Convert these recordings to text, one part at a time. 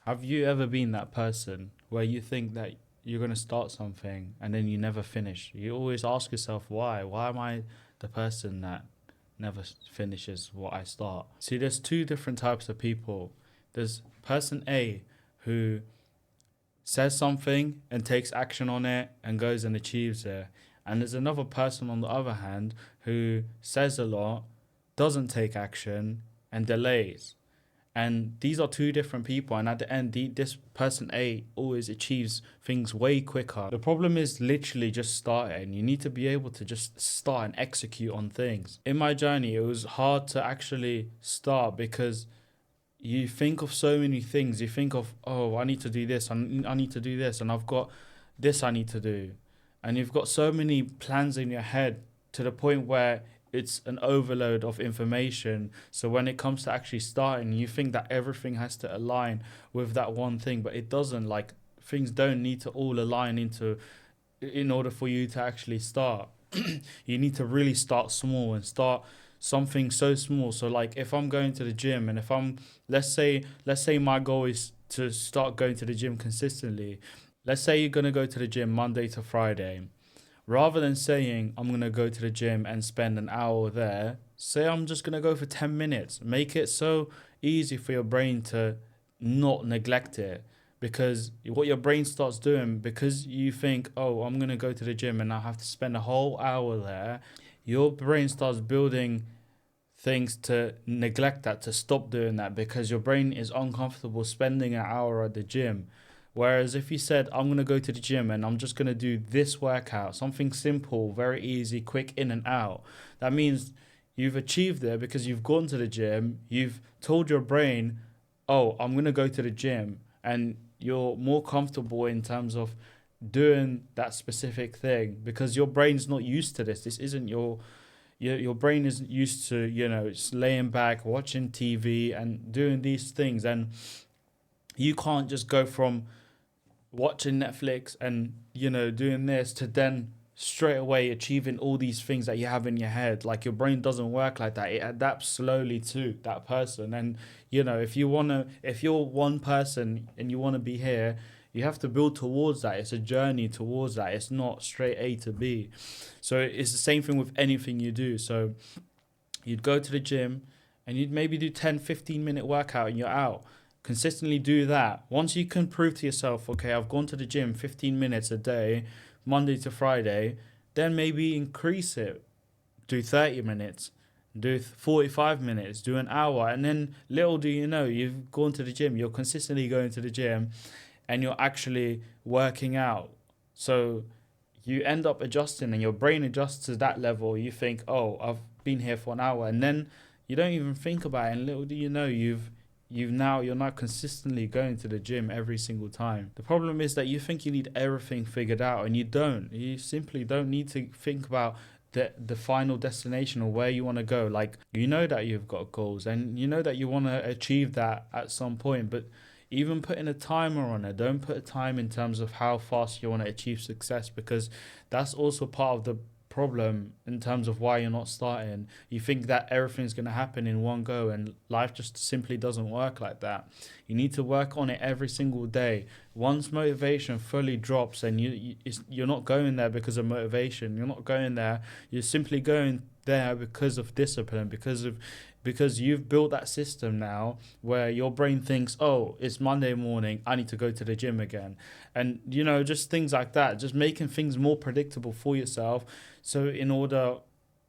Have you ever been that person where you think that you're going to start something and then you never finish? You always ask yourself, why? Why am I the person that never finishes what I start? See, there's two different types of people. There's person A who says something and takes action on it and goes and achieves it. And there's another person on the other hand who says a lot, doesn't take action, and delays. And these are two different people, and at the end, this person A always achieves things way quicker. The problem is literally just starting. You need to be able to just start and execute on things. In my journey, it was hard to actually start because you think of so many things. You think of, oh, I need to do this, I need to do this, and I've got this I need to do. And you've got so many plans in your head to the point where it's an overload of information. So when it comes to actually starting, you think that everything has to align with that one thing, but it doesn't. Like, things don't need to all align in order for you to actually start. You need to really start small and start something so small. So like if I'm going to the gym and if I'm let's say my goal is to start going to the gym consistently. Let's say you're going to go to the gym Monday to Friday. Rather than saying I'm going to go to the gym and spend an hour there, say I'm just going to go for 10 minutes. Make it so easy for your brain to not neglect it. Because what your brain starts doing, because you think, oh, I'm going to go to the gym and I have to spend a whole hour there, your brain starts building things to neglect that, to stop doing that, because your brain is uncomfortable spending an hour at the gym. Whereas if you said, I'm going to go to the gym and I'm just going to do this workout, something simple, very easy, quick in and out, that means you've achieved it because you've gone to the gym, you've told your brain, oh, I'm going to go to the gym, and you're more comfortable in terms of doing that specific thing because your brain's not used to this. This isn't your brain isn't used to, just laying back, watching TV and doing these things. And you can't just go from watching Netflix and doing this to then straight away achieving all these things that you have in your head. Like, your brain doesn't work like that. It adapts slowly to that person. And if you're one person and you want to be here, you have to build towards that. It's a journey towards that. It's not straight A to B. So it's the same thing with anything you do. So you'd go to the gym and you'd maybe do 10-15 minute workout and you're out. Consistently do that. Once you can prove to yourself, okay, I've gone to the gym 15 minutes a day, Monday to Friday, then maybe increase it. Do 30 minutes, do 45 minutes, do an hour. And then little do you know, you've gone to the gym, you're consistently going to the gym and you're actually working out. So you end up adjusting and your brain adjusts to that level. You think, oh, I've been here for an hour. And then you don't even think about it. And little do you know, you're now consistently going to the gym every single time. The problem is that you think you need everything figured out, and you don't. You simply don't need to think about the final destination or where you want to go. Like, that you've got goals and that you want to achieve that at some point, but even putting a timer on it, don't put a time in terms of how fast you want to achieve success, because that's also part of the problem in terms of why you're not starting. You think that everything's going to happen in one go, and life just simply doesn't work like that. You need to work on it every single day. Once motivation fully drops, and you're not going there because of motivation, you're not going there, you're simply going there because of discipline, because you've built that system now where your brain thinks, oh, it's Monday morning, I need to go to the gym again. And, just things like that, just making things more predictable for yourself. So in order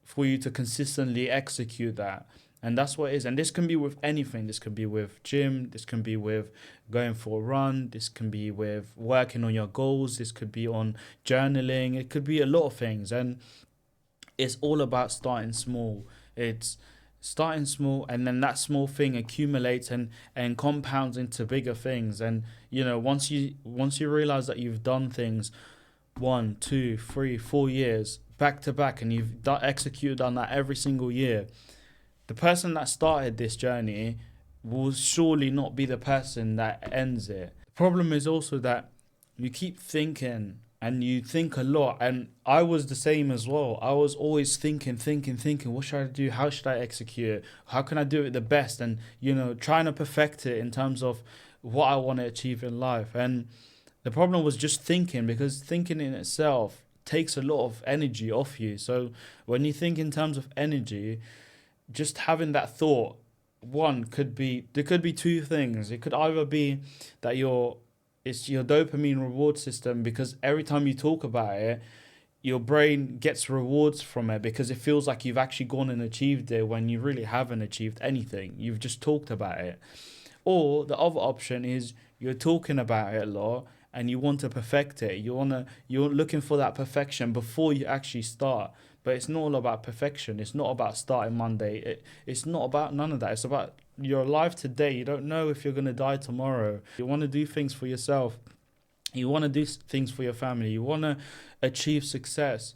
for you to consistently execute that. And that's what it is. And this can be with anything. This can be with gym. This can be with going for a run. This can be with working on your goals. This could be on journaling. It could be a lot of things. And it's all about starting small. It's starting small, and then that small thing accumulates and compounds into bigger things. And once you realize that you've done things 1, 2, 3, 4 years back to back, and you've executed on that every single year, the person that started this journey will surely not be the person that ends it. The problem is also that you keep thinking, and you think a lot. And I was the same as well. I was always thinking, what should I do? How should I execute it? How can I do it the best? And, trying to perfect it in terms of what I want to achieve in life. And the problem was just thinking, because thinking in itself takes a lot of energy off you. So when you think in terms of energy, just having that thought, there could be two things. It could either be that it's your dopamine reward system, because every time you talk about it, your brain gets rewards from it, because it feels like you've actually gone and achieved it when you really haven't achieved anything. You've just talked about it. Or the other option is you're talking about it a lot and you want to perfect it. You're looking for that perfection before you actually start. But it's not all about perfection. It's not about starting Monday. It's not about none of that. It's about your life today. You don't know if you're going to die tomorrow. You want to do things for yourself. You want to do things for your family. You want to achieve success.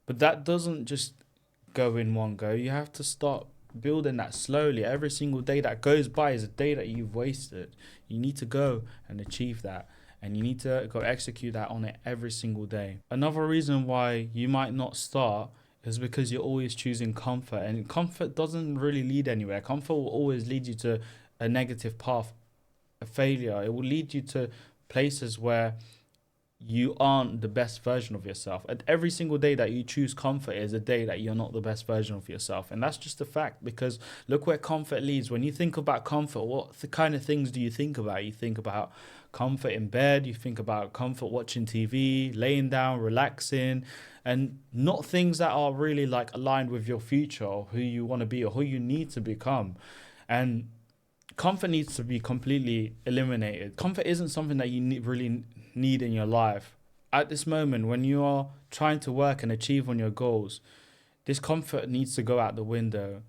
But that doesn't just go in one go. You have to start building that slowly. Every single day that goes by is a day that you've wasted. You need to go and achieve that. And you need to go execute that on it every single day. Another reason why you might not start is because you're always choosing comfort. And comfort doesn't really lead anywhere. Comfort will always lead you to a negative path, a failure. It will lead you to places where you aren't the best version of yourself. And every single day that you choose comfort is a day that you're not the best version of yourself. And that's just a fact, because look where comfort leads. When you think about comfort, what kind of things do you think about? You think about comfort in bed, you think about comfort watching TV, laying down, relaxing, and not things that are really like aligned with your future or who you want to be or who you need to become. And comfort needs to be completely eliminated. Comfort isn't something that you really need in your life. At this moment, when you are trying to work and achieve on your goals, this comfort needs to go out the window.